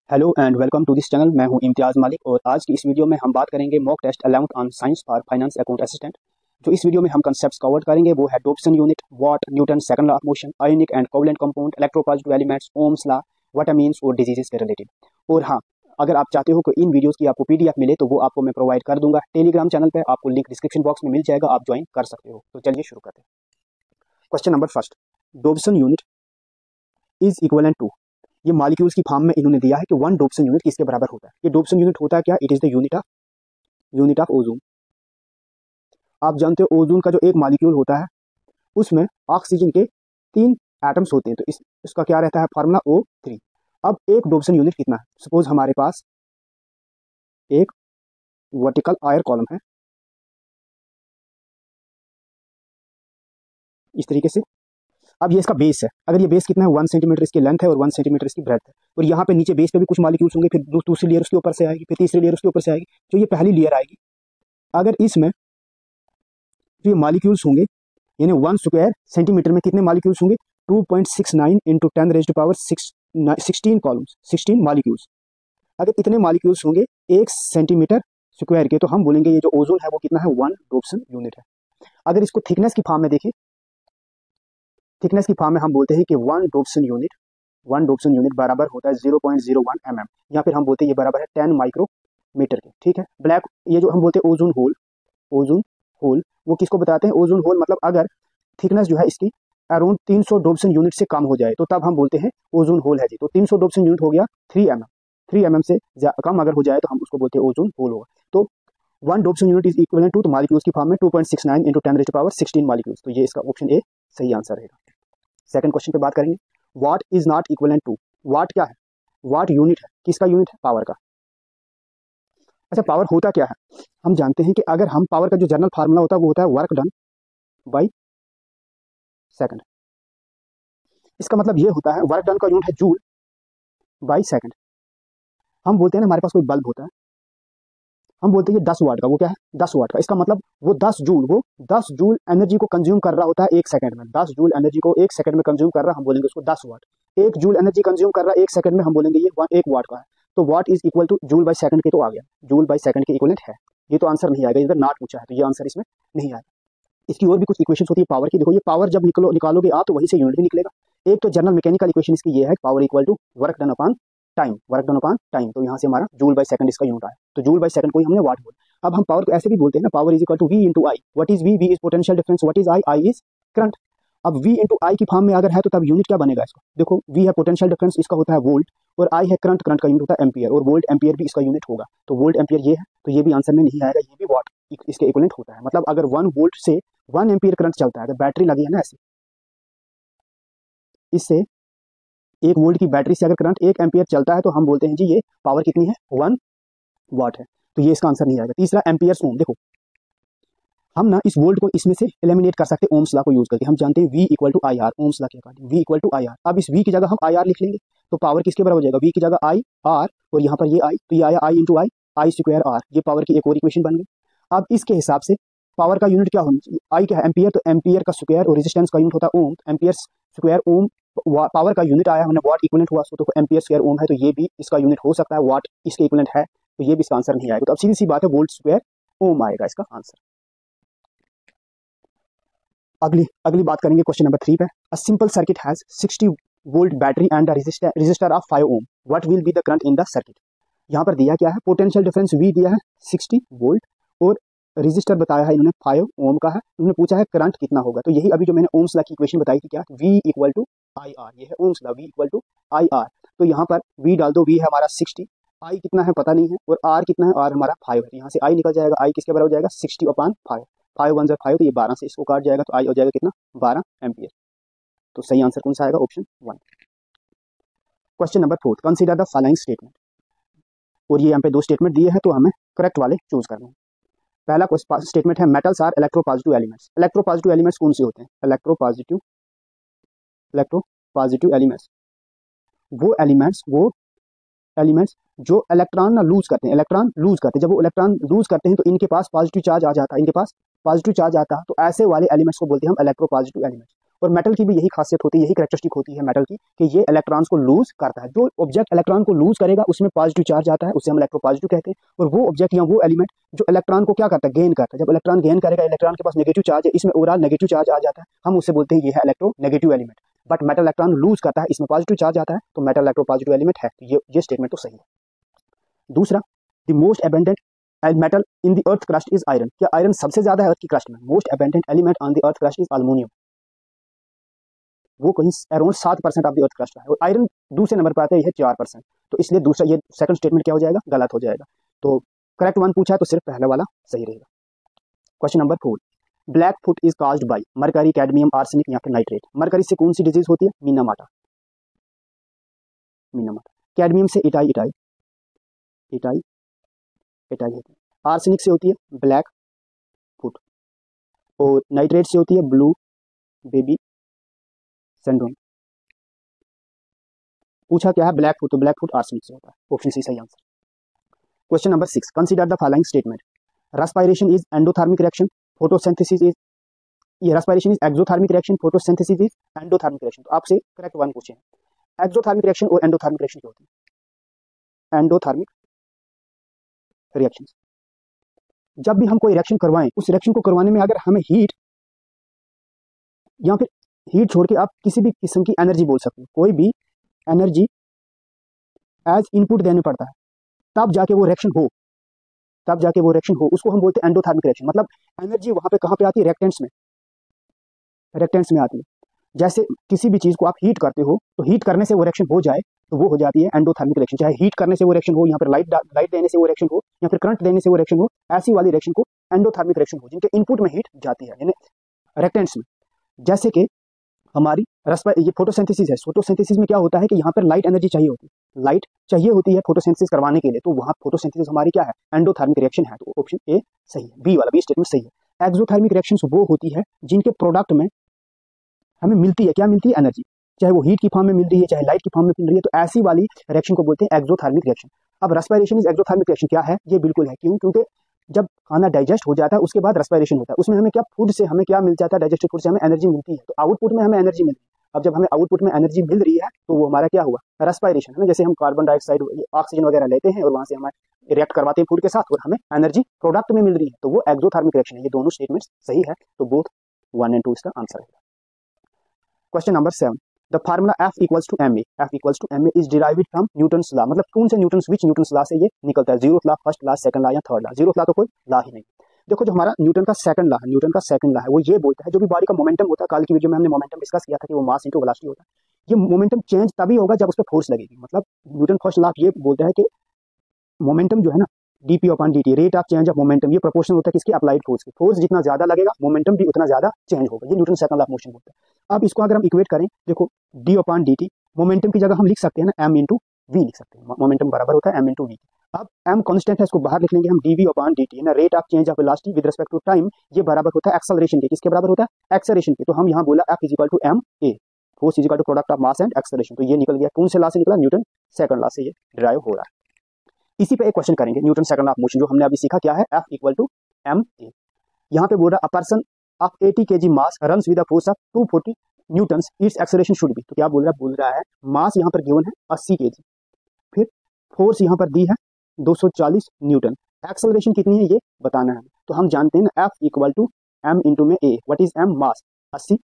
Hello and welcome to this channel. मैं हूं इम्तियाज़ मालिक और आज की इस वीडियो में हम बात करेंगे mock test 11th on science for finance account assistant. जो इस वीडियो में हम कंसेप्ट्स कवर करेंगे वो है Dobson unit, what, Newton second law of motion, ionic and covalent compound, electropositive elements, Ohm's law, vitamins और डिजीजेस के रिलेटेड। और हाँ, अगर आप चाहते हो कि इन वीडियोस की आपको पीडीएफ मिले तो वो आपको मैं प्रोवाइड कर दूंगा टेलीग्राम चैनल पे। आपको लिंक डिस्क्रिप्शन बॉक्स में मिल जाएगा, आप ज्वाइन कर सकते हो। तो चलिए शुरू करते हैं। Question number first, Dobson unit is equivalent to, ये मॉलिक्यूल्स की फॉर्म में इन्होंने दिया है कि वन डॉप्सन यूनिट किसके बराबर होता है। ये डॉप्सन यूनिट होता है क्या? It is the unit of ozone. आप जानते हो ओजोन का जो एक मॉलिक्यूल होता है उसमें ऑक्सीजन के 3 एटम्स होते हैं, तो इसका क्या रहता है फार्मूला O3। अब एक डॉप्सन यूनिट कितना है? सपोज हमारे पास एक वर्टिकल आयर कॉलम है इस तरीके से। अब ये इसका बेस है, अगर ये बेस कितना है 1 सेंटीमीटर इसकी लेंथ है और 1 सेंटीमीटर इसकी ब्रेथ है। और यहाँ पे नीचे बेस पे भी कुछ मॉलिक्यूल्स होंगे, फिर दूसरी लेयर उसके ऊपर से आएगी, फिर तीसरी लेयर उसके ऊपर से आएगी। जो ये पहली लेयर आएगी, अगर इसमें जो ये मॉलिक्यूल्स होंगे यानी 1 स्क्वायर सेंटीमीटर में कितने मॉलिक्यूल्स होंगे? 2.69 इंटू 10⁻16 कॉलम्स, 16 मॉलिक्यूल्स। अगर इतने मॉलिक्यूल्स होंगे 1 सेंटीमीटर स्क्वायर के, तो हम बोलेंगे ये जो ओजोन है वो कितना है? 1 डॉप्सन यूनिट है। अगर इसको थिकनेस की फॉर्म में देखें, थिकनेस की फॉर्म में हम बोलते हैं कि 1 डॉप्सन यूनिट बराबर होता है 0.01 mm, या फिर हम बोलते हैं ये बराबर है 10 माइक्रोमीटर के। ठीक है। ब्लैक, ये जो हम बोलते हैं ओजोन होल वो किसको बताते हैं? ओजोन होल मतलब अगर थिकनेस जो है इसकी अराउंड 300 डॉप्सन यूनिट से कम हो जाए तो तब हम बोलते हैं ओजोन होल है जी। तो 300 डॉप्सन यूनिट हो गया 3 mm से कम अगर हो जाए तो हम उसको बोलते हैं ओजोन होल होगा। तो 1 Dobson unit is equivalent to, molecules की फॉर्म में 2.69 इंटू 10⁻16 मॉलिक्यूल्स। तो ये इसका ऑप्शन ए सही आंसर रहेगा। सेकंड क्वेश्चन पे बात करेंगे, what is not equivalent to. What क्या है? वाट यूनिट है, किसका यूनिट है? पावर का। अच्छा, पावर होता क्या है? हम जानते हैं कि अगर हम पावर का जो जनरल फार्मूला होता है वो होता है वर्क डन बाय सेकंड। इसका मतलब ये होता है वर्क डन का यूनिट है जूल बाय सेकंड। हम बोलते हैं ना हमारे पास कोई बल्ब होता है, हम बोलते हैं ये 10 वाट का, वो क्या है? 10 वाट का। इसका मतलब वो 10 जूल एनर्जी को कंज्यूम कर रहा होता है 1 सेकंड में। 10 जूल एनर्जी को 1 सेकंड में कंज्यूम कर रहा, हम बोलेंगे उसको 10 वाट। 1 जूल एनर्जी कंज्यूम कर रहा 1 सेकंड में, हम बोलेंगे ये 1 वाट का है। तो what is equal two joule by second के, तो आ गया जूल बाय सेकंड के इक्वलेंट है। ये तो आंसर नहीं आएगा, इधर नॉट पूछा है तो ये आंसर इसमें नहीं आएगा। इसकी और भी कुछ इक्वेशन होती है पावर की। देखो ये पावर जब निकालोगे आप तो वहीं से यूनिट भी निकलेगा। एक तो जनरल मैकेनिकल इक्वेशन इसकी ये है, power equal to work done upon time. तो यहाँ से हमारा जूल बाय सेकंड इसका यूनिट आया, तो जूल बाय सेकंड को ही हमने वाट बोला। अब हम पावर को ऐसे भी बोलते हैं ना, power is equal to V into I. What is V? V is potential difference. What is I? I is current. अब V इंटू आई की फॉर्म में अगर है तो तब यूनिट क्या बनेगा इसका? देखो V है पोटेंशियल डिफरेंस, इसका होता है वोल्ट, और I है करंट, करंट का यूनिट होता है एम्पियर, और वोल्ट एम्पियर भी इसका यूनिट होगा। तो वोल्ट एम्पियर ये है, तो ये भी आंसर में नहीं आएगा, ये भी वाट इसके इक्विवेलेंट होता है। मतलब अगर 1 वोल्ट से 1 एम्पियर करंट चलता है, अगर बैटरी लगी है ना ऐसे, इससे 1 वोल्ट की बैटरी से अगर करंट 1 एम्पियर चलता है तो हम बोलते हैं जी ये पावर कितनी है? 1 वाट है। तो ये इसका आंसर नहीं आएगा। तीसरा एम्पियर्स ओम। देखो हम ना इस वोल्ट को इसमें से एलिमिनेट कर सकते हैं ओम्स लॉ को यूज करके। हम जानते हैं V equal to I R, Ohm's law के according V equal to I R. अब इस V की जगह हम आई आर लिख लेंगे, तो पावर किसके बराबर हो जाएगा? V की जगह आई आर, और यहाँ पर ये आई, तो ये आया आई इंटू आई स्क्वायर आर। ये पावर की एक और इक्वेशन बन गई। अब इसके हिसाब से पावर का यूनिट क्या होना चाहिए? आई क्या है? एम्पियर, तो एम्पियर का स्क्वायर, और रेजिस्टेंस का यूनिट होता है ओम। एम्पियर स्क्वायर ओम, पावर का यूनिट आया हमने वाट इक्विवेलेंट हुआ, तो एम्पियर स्क्वायर ओम है, तो ये भी इसका यूनिट हो सकता है, वाट इसके इक्विवेलेंट है, तो ये भी इसका आंसर नहीं आएगा। तो अब सीधी सी बात है, वोल्ट स्क्वायर ओम आएगा इसका आंसर। अगली बात करेंगे क्वेश्चन नंबर 3 पे। A simple circuit has 60 volt battery and a resistor of 5 ohm, what will be the current in the circuit. यहाँ पर दिया क्या है? पोटेंशियल डिफरेंस V दिया है 60 वोल्ट, और रेजिस्टर बताया है इन्होंने 5 ओम का है। इन्होंने पूछा है करंट कितना होगा, तो यही अभी जो मैंने ओम्स लॉ की इक्वेशन बताई थी, क्या? V equal to I R, ये है Ohm's law, V equal to I R. तो यहाँ पर V डाल दो, V है हमारा 60, I कितना है पता नहीं है, और R कितना है? R हमारा 5 है। यहाँ से I निकल जाएगा, I किसके बराबर हो जाएगा? 60 अपॉन 5। 5 1 5, तो ये 12 से इसको काट जाएगा, तो I हो जाएगा कितना? 12 एम्पियर। तो सही आंसर कौन सा आएगा? Option 1। Question number 4, consider the following statement. और ये यहाँ पे 2 स्टेटमेंट दिए हैं, तो हमें करेक्ट वाले चूज करना है। पहला स्टेटमेंट है metals are electropositive elements. Electropositive elements कौन से होते हैं? इलेक्ट्रोपॉजिटिव एलिमेंट्स वो एलिमेंट्स जो इलेक्ट्रॉन ना लूज करते हैं, जब वो इलेक्ट्रॉन लूज करते हैं तो इनके पास पॉजिटिव चार्ज आ जाता है, तो ऐसे वाले एलिमेंट्स को बोलते हैं हम इलेक्ट्रोपॉजिटिव एलिमेंट्स। और मेटल की भी यही खासियत होती है, यही कैरेक्टरिस्टिक होती है मेटल की कि ये इलेक्ट्रॉन्स को लूज करता है। जो ऑब्जेक्ट इलेक्ट्रॉन को लूज करेगा उसमें पॉजिटिव चार्ज आता है, उसे हम इलेक्ट्रोपॉजिटिव कहते हैं। और वो ऑब्जेक्ट या वो एलिमेंट जो इलेक्ट्रॉन को क्या करता है, गेन करता है, जब इलेक्ट्रॉन गेन करेगा, इलेक्ट्रॉन के पास नेगेटिव चार्ज है, इसमें ओवरऑल नेगेटिव चार्ज आ जाता है, हम उसे बोलते हैं ये है electro negative element. But metal electron lose करता है, इसमें पॉजिटिव चार्ज आता है, तो मेटल इलेक्ट्रोपॉजिटिव एलिमेंट है। ये स्टेटमेंट तो सही है। दूसरा, the most abundant metal in the earth crust is iron. क्या आयरन सबसे ज्यादा है अर्थ की क्रस्ट में? Most abundant element on the earth crust is aluminium, वो कहीं around 7% of the earth crust है, और आयरन दूसरे नंबर पर आता है, यह 4%। तो इसलिए दूसरा, ये सेकंड स्टेटमेंट क्या हो जाएगा, गलत हो जाएगा। तो करेक्ट वन पूछा है तो सिर्फ पहले वाला सही रहेगा। Question number 4, black foot is caused by mercury, cadmium, arsenic या फिर नाइट्रेट। मरकरी से कौन सी डिजीज होती है? मीनामाटा। कैडमियम से इटाई होती है। आर्सेनिक से होती है ब्लैक फुट, और नाइट्रेट से होती है ब्लू बेबी सिंड्रोम। पूछा क्या है? ब्लैक फुट, तो ब्लैक फुट आर्सेनिक से होता है, ऑप्शन सी सही answer. Question number 6, consider the following statement. Respiration is endothermic reaction, photosynthesis is, ये respiration is exothermic reaction, photosynthesis is endothermic reaction. तो आपसे करेक्ट वन पूछे हैं। एक्सोथर्मिक रिएक्शन और एंडोथर्मिक रिएक्शन क्या होती है? एंडोथर्मिक रिएक्शन, जब भी हम कोई रिएक्शन करवाएं, उस रिएक्शन को करवाने में अगर हमें हीट या फिर हीट छोड़ के आप किसी भी किस्म की एनर्जी बोल सकते हो, कोई भी एनर्जी एज इनपुट देने पड़ता है, तब जाके वो रिएक्शन हो, उसको हम बोलते हैं एंडोथर्मिक रिएक्शन। मतलब एनर्जी वहां पे कहां पे आती है? रिएक्टेंट्स में आती है। जैसे किसी भी चीज को आप हीट करते हो, तो हीट करने से वो रिएक्शन हो जाए तो वो हो जाती है एंडोथर्मिक रिएक्शन। चाहे हीट करने से वो रिएक्शन हो, यहाँ पर लाइट देने से वो रिएक्शन हो, या फिर करंट देने से वो रिएक्शन हो, ऐसी वाली रिएक्शन को एंडोथर्मिक रिएक्शन हो, जिनके इनपुट में हीट जाती है, यानी रिएक्टेंट्स में। जैसे कि हमारी ये फोटोसिंथेसिस है। फोटोसिंथेसिस में क्या होता है कि यहाँ पर लाइट एनर्जी चाहिए होती है फोटोसिंथेसिस करवाने के लिए, तो वहाँ फोटोसिंथेसिस हमारी क्या है? एंडोथर्मिक रिएक्शन है। तो ऑप्शन ए सही है, बी वाला, बी स्टेटमेंट सही है। एक्सोथर्मिक रिएक्शंस वो होती है जिनके प्रोडक्ट में हमें मिलती है, क्या मिलती है? एनर्जी, चाहे वो हीट की फॉर्म में मिल रही है, चाहे लाइट की फॉर्म में मिल रही है, तो ऐसी वाली रिएक्शन को बोलते हैं एक्सोथर्मिक रिएक्शन। अब रेस्पिरेशन इज एक्सोथर्मिक रिएक्शन क्या है? ये बिल्कुल है। क्यों? क्योंकि जब खाना डाइजेस्ट हो जाता है उसके बाद रेस्पिरेशन होता है, उसमें हमें क्या, फूड से हमें क्या मिल जाता है? डाइजेस्टेड फूड से हमें एनर्जी मिलती है, तो आउटपुट में हमें एनर्जी मिल रही है। अब जब हमें आउटपुट में एनर्जी मिल रही है तो वो हमारा क्या हुआ? रेस्पिरेशन है ना। जैसे हम कार्बन डाइऑक्साइड, ऑक्सीजन वगैरह लेते हैं और वहां से हमें रिएक्ट करवाते हैं फूड के साथ, और हमें एनर्जी प्रोडक्ट में मिल रही है, तो वो एक्सोथर्मिक रिएक्शन है। ये दोनों स्टेटमेंट सही है, तो बोथ 1 और 2 इसका आंसर है। Question number 7, the formula F equals to ma, F equals to ma is derived from Newton's law. मतलब कौन से न्यूटन्स लॉ से ये निकलता है? Zeroth law, first law, second law या थर्ड लॉ? जीरोथ लॉ तो कोई लॉ ही नहीं। देखो, जो हमारा न्यूटन का सेकंड लॉ है, वो ये बोलता है, जो भी बॉडी का मोमेंटम होता है, कल की वीडियो में हमने मोमेंटम डिस्कस किया था कि वो मास इनटू वेलोसिटी होता है। ये मोमेंटम चेंज तभी होगा जब उस पर फोर्स लगेगी। मतलब न्यूटन फर्स्ट लॉ ये बोलता है कि मोमेंटम जो है ना, dp upon dt, rate of change of momentum, ये प्रोपोर्शनल होता है किसकी? अप्लाइड फोर्स की। फोर्स जितना ज्यादा लगेगा, मोमेंटम भी उतना ज्यादा चेंज होगा। ये Newton second law of motion बोलता है। अब इसको अगर हम इक्वेट करें, देखो d अपॉन dt, मोमेंटम की जगह हम लिख सकते हैं ना m इंटू वी लिख सकते हैं। मोमेंटम बराबर होता है m इंटू वी। अब m कांस्टेंट है, इसको बाहर लिख लेंगे हम, dv अपॉन dt ना, rate of change of velocity with respect to time, ये बराबर होता है एक्सेलरेशन के। किसके बराबर होता है? एक्सेलरेशन के। तो हम यहाँ बोला F is equal to ma, force is equal to product of mass and acceleration. तो ये निकल गया, कौन से लॉ से निकला? न्यूटन सेकंड लॉ से ये डिराइव हो रहा है। इसी पे एक क्वेश्चन करेंगे, Newton second law of motion, जो हमने अभी सीखा क्या है? F equal to ma। यहाँ पे बोल रहा, a person of 80 kg mass runs with a force of 240 newtons, its acceleration should be. तो क्या बोल रहा है? मास यहाँ पर गिवन है 80 kg, फिर फोर्स यहाँ पर दी है 240 न्यूटन, एक्सेलरेशन कितनी है ये बताना है। तो हम जानते हैं ना, F equal to m into में a। What is m? Mass 80,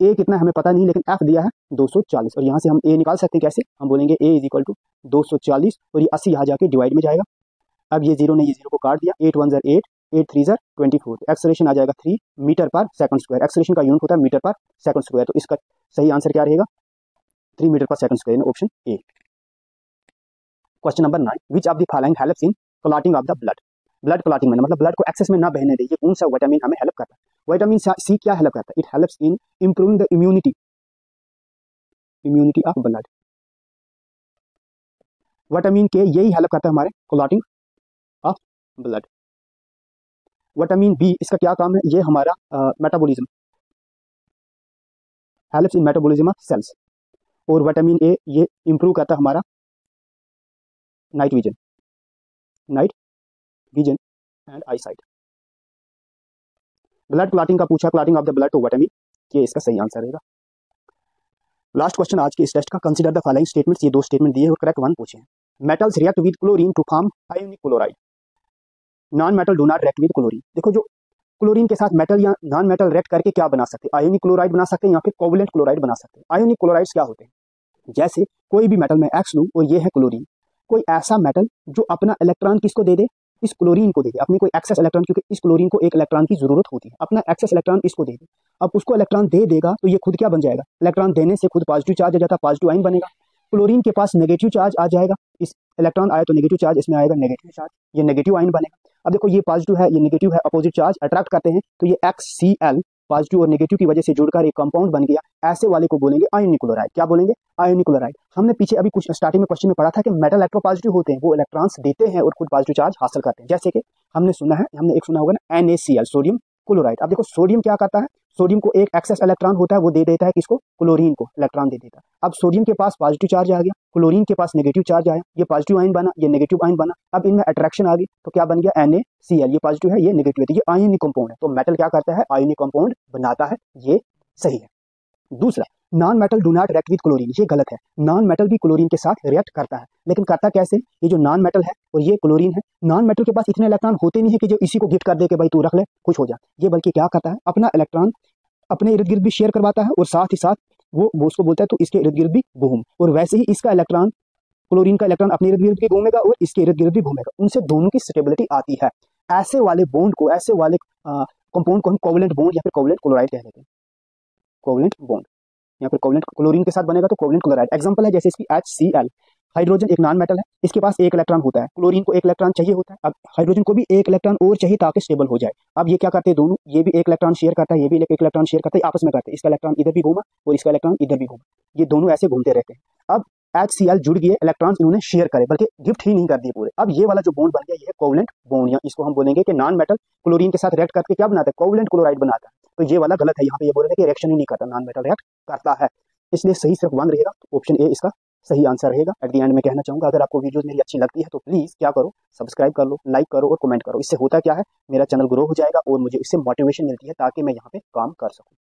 a कितना हमें पता नहीं, लेकिन F दिया है 240, और यहाँ से हम a निकाल सकते हैं। कैसे? हम बोलेंगे a इज इक्वल टू 240, और ये 80 यहाँ जाके डिवाइड में जाएगा। अब ये जीरो ने ये जीरो को काट दिया, 8 1 ज़र 8, 8 3 ज़र 24, एक्सेलरेशन आ जाएगा 3 मीटर पर सेकंड स्क्वायर। एक्सेलरेशन का यूनिट होता है मीटर पर सेकंड स्क्वायर, तो इसका सही आंसर क्या रहेगा? 3 मीटर पर second square, option A. Question number 9, which of the following helps in clotting of the blood. Blood clotting में मतलब ब्लड को एक्सेस में ना बहने दे, ये कौन सा विटामिन हमें हेल्प करता है? विटामिन सी क्या हेल्प करता है? It helps in improving the immunity of blood. Vitamin K यही हेल्प करता है हमारे clotting of blood. Vitamin B, इसका क्या काम है? ये हमारा metabolism, helps in metabolism of cells. और विटामिन ए ये इंप्रूव करता है हमारा night vision and eye sight. Blood clotting का पूछा, क्लॉटिंग ऑफ द ब्लड, तो विटामिन ये इसका सही आंसर रहेगा। लास्ट क्वेश्चन आज के इस टेस्ट का, कंसीडर द फॉलोइंग स्टेटमेंट्स, ये 2 स्टेटमेंट दिए और करेक्ट 1 पूछे हैं। Metals react with chlorine to form ionic chloride, non metal do not react with chlorine. देखो, जो क्लोरीन के साथ मेटल या नॉन मेटल रिएक्ट करके क्या बना सकते हैं, आयोनिक क्लोराइड बना सकते हैं या फिर कोवलेंट क्लोराइड बना सकते हैं। आयोनिक क्लोराइड्स क्या होते हैं, जैसे कोई भी मेटल में X लूं और ये है क्लोरीन, कोई ऐसा मेटल जो अपना इलेक्ट्रॉन किसको दे दे, इस क्लोरीन को दे दे, अपनी कोई एक्सेस इलेक्ट्रॉन, क्योंकि इस क्लोरीन को एक इलेक्ट्रॉन की जरूरत होती है, अपना एक्सेस इलेक्ट्रॉन इसको दे दे। अब उसको इलेक्ट्रॉन दे देगा तो ये खुद क्या बन जाएगा, इलेक्ट्रॉन देने से खुद पॉजिटिव चार्ज आ जाता है, पॉजिटिव आयन बनेगा। क्लोरीन के पास नेगेटिव चार्ज आ जाएगा, इस इलेक्ट्रॉन आया तो नेगेटिव चार्ज इसमें आएगा, नेगेटिव चार्ज, ये नेगेटिव आयन बनेगा। अब देखो, ये पॉजिटिव है, ये नेगेटिव है, अपोजिट चार्ज अट्रैक्ट करते हैं, तो ये XCl पॉजिटिव और नेगेटिव की वजह से जुड़कर एक कंपाउंड बन गया। ऐसे वाले को बोलेंगे आयोनिक क्लोराइड। क्या बोलेंगे, आयोनिक क्लोराइड। हमने पीछे अभी कुछ स्टार्टिंग में क्वेश्चन में पढ़ा था कि मेटल इलेक्ट्रोपॉजिटिव होते हैं, वो इलेक्ट्रॉन्स देते हैं और खुद पॉजिटिव चार्ज हासिल करते हैं। जैसे कि हमने एक सुना होगा ना, NaCl, सोडियम क्लोराइड। अब देखो, सोडियम क्या करता है, सोडियम को एक एक्सेस इलेक्ट्रॉन होता है, वो दे देता है किसको, क्लोरीन को इलेक्ट्रॉन दे देता है। अब सोडियम के पास पॉजिटिव चार्ज आ गया, क्लोरीन के पास नेगेटिव चार्ज आया, ये पॉजिटिव आयन बना, ये नेगेटिव आयन बना। अब इनमें अट्रैक्शन आ गई तो क्या बन गया, NaCl, ये पॉजिटिव है, ये नेगेटिव है, तो ये आयनिक कंपाउंड है। तो मेटल क्या करता है, आयनिक कंपाउंड बनाता है, ये सही है। दूसरा, non metal do not react with chlorine, ये गलत है। नॉन मेटल भी क्लोरीन के साथ रिएक्ट करता है, लेकिन करता कैसे, ये जो नॉन मेटल है और ये क्लोरीन है, नॉन मेटल के पास इतने इलेक्ट्रॉन होते नहीं है कि जो इसी को गिफ्ट कर दे के भाई तू रख ले खुश हो जा। ये बल्कि क्या करता है, अपना इलेक्ट्रॉन अपने इर्द गिर्द भी शेयर करवाता है और साथ ही साथ वो उसको बोलता है तो इसके इर्द गिर्द भी घूम, और वैसे ही इसका इलेक्ट्रॉन, क्लोरीन का इलेक्ट्रॉन अपने इर्द गिर्द भी घूमेगा और इसके इर्द गिर्द भी घूमेगा, उनसे दोनों की स्टेबिलिटी आती है। ऐसे वाले बॉन्ड को, ऐसे वाले कंपाउंड को हम कोवलेंट बॉन्ड या फिर कोवलेंट क्लोराइड कह लेते हैं। कोवलेंट बॉन्ड या फिर कोवलेंट, क्लोरीन के साथ बनेगा तो कोवलेंट क्लोराइड। एग्जांपल है जैसे इसकी HCl, हाइड्रोजन एक नॉन मेटल है, इसके पास एक इलेक्ट्रॉन होता है, क्लोरीन को एक इलेक्ट्रॉन चाहिए होता है, अब हाइड्रोजन को भी एक इलेक्ट्रॉन और चाहिए ताकि स्टेबल हो जाए। अब ये क्या करते हैं दोनों, ये भी एक इलेक्ट्रॉन शेयर करता है, ये भी एक इलेक्ट्रॉन शेयर करता है, आपस में करते हैं, इसका इलेक्ट्रॉन इधर भी घूमा और इसका इलेक्ट्रॉन इधर भी घूमा, ये दोनों ऐसे घूमते रहते हैं। अब HCl जुड़ गए, इलेक्ट्रॉन्स इन्होंने शेयर करे, बल्कि गिफ्ट ही नहीं कर दिए पूरे। अब ये वाला जो बॉन्ड बन गया, ये है कोवलेंट बॉन्ड, या इसको हम बोलेंगे कि नॉन मेटल क्लोरीन के साथ रिएक्ट करके क्या बनाता है, कोवलेंट क्लोराइड बनाता है। तो ये वाला गलत है, यहाँ पे ये बोल रहे थे कि रिएक्शन ही नहीं करता, नॉन मेटल रिएक्ट करता है, इसलिए सही सिर्फ 1 रहेगा। ऑप्शन ए इसका सही आंसर रहेगा। एट द एंड में कहना चाहूंगा, अगर आपको वीडियोस मेरी अच्छी लगती है तो प्लीज क्या करो, सब्सक्राइब कर लो, लाइक करो और कमेंट करो। इससे होता क्या है, मेरा चैनल ग्रो हो जाएगा और मुझे इससे मोटिवेशन मिलती है ताकि मैं यहाँ पे काम कर सकूँ।